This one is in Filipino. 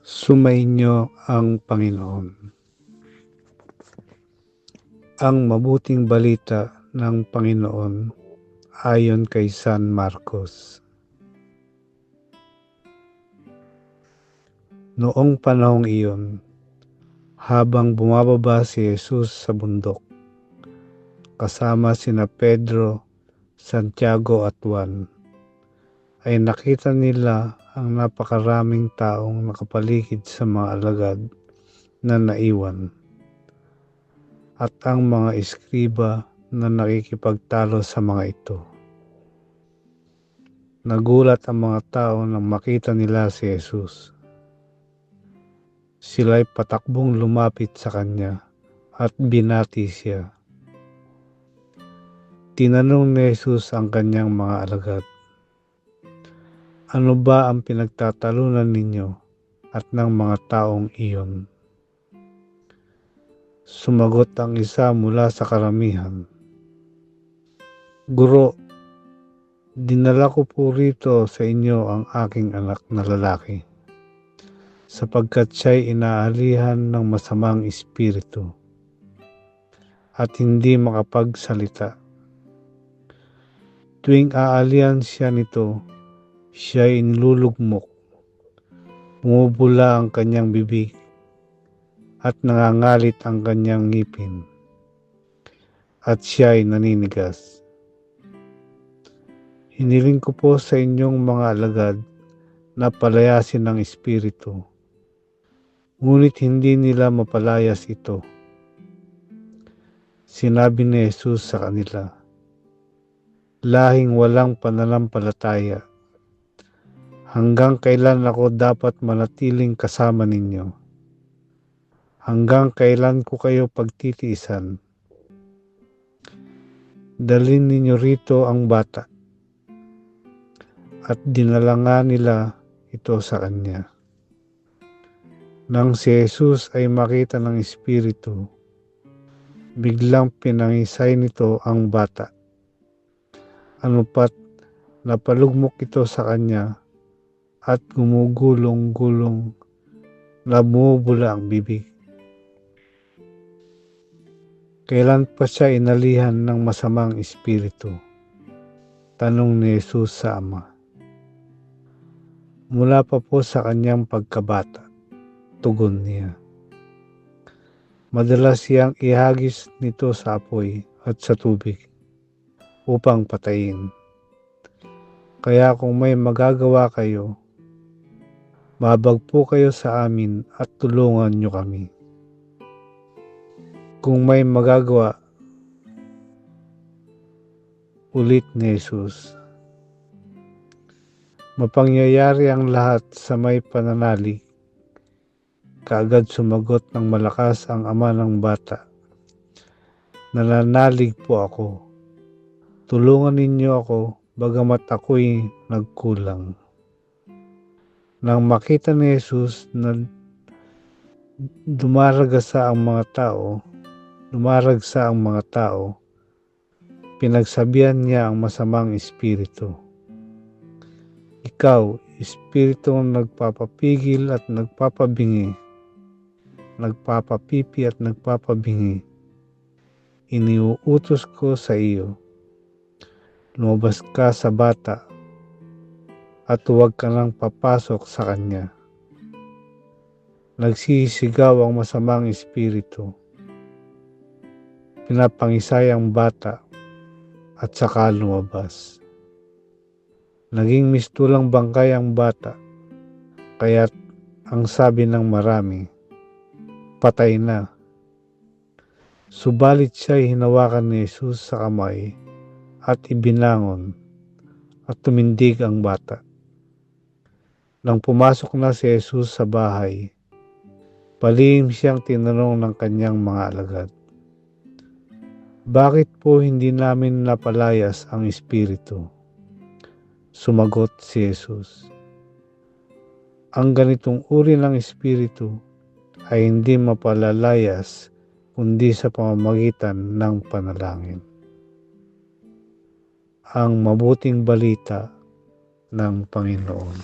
Sumainyo ang Panginoon. Ang mabuting balita ng Panginoon ayon kay San Marcos. Noong panahong iyon, habang bumababa si Jesus sa bundok, kasama sina Pedro, Santiago at Juan, ay nakita nila ang napakaraming taong nakapaligid sa mga alagad na naiwan at ang mga eskriba na nakikipagtalo sa mga ito. Nagulat ang mga tao nang makita nila si Jesus. Sila'y patakbong lumapit sa kanya at binati siya. Tinanong ni Jesus ang kanyang mga alagad, "Ano ba ang pinagtatalunan ninyo at ng mga taong iyon?" Sumagot ang isa mula sa karamihan, "Guro, dinala ko po rito sa inyo ang aking anak na lalaki, sapagkat siya'y inaalihan ng masamang espiritu at hindi makapagsalita. Tuwing aalihan siya nito, siya'y nilulugmok, bumubula ang kanyang bibig at nangangalit ang kanyang ngipin, at siya'y naninigas. Hiniling ko po sa inyong mga alagad na palayasin ng espiritu, ngunit hindi nila mapalayas ito." Sinabi ni Jesus sa kanila, "Lahing walang pananampalataya, hanggang kailan ako dapat manatiling kasama ninyo? Hanggang kailan ko kayo pagtitiisan? Dalhin ninyo rito ang bata." At dinala nga nila ito sa kanya. Nang si Jesus ay makita ng espiritu, biglang pinangisay nito ang bata. Anupat napalugmok ito sa kanya at gumugulong-gulong na bumubula ang bibig. "Kailan pa siya inalihan ng masamang espiritu?" tanong ni Jesus sa ama. "Mula pa po sa kanyang pagkabata," tugon niya. "Madalas siyang ihagis nito sa apoy at sa tubig upang patayin. Kaya kung may magagawa kayo, babag po kayo sa amin at tulungan niyo kami." "Kung may magagawa," ulit ni Jesus. "Mapangyayari ang lahat sa may pananalig." Kaagad sumagot ng malakas ang ama ng bata, "Nananalig po ako. Tulungan ninyo ako bagamat ako'y nagkulang." Nang makita ni Jesus na dumaragsa ang mga tao, pinagsabihan niya ang masamang espiritu, "Ikaw, espiritong nagpapapipi at nagpapabingi, iniuutos ko sa iyo, lumabas ka sa bata at huwag ka nang papasok sa kanya." Nagsisigaw ang masamang espiritu, pinapangisay ang bata at saka lumabas. Naging mistulang bangkay ang bata, kaya't ang sabi ng marami, "Patay na." Subalit siya'y hinawakan ni Jesus sa kamay at ibinangon at tumindig ang bata. Nang pumasok na si Jesus sa bahay, palihim siyang tinanong ng kanyang mga alagad, "Bakit po hindi namin napalayas ang espiritu?" Sumagot si Jesus, "Ang ganitong uri ng espiritu ay hindi mapalalayas kundi sa pamamagitan ng panalangin." Ang mabuting balita ng Panginoon.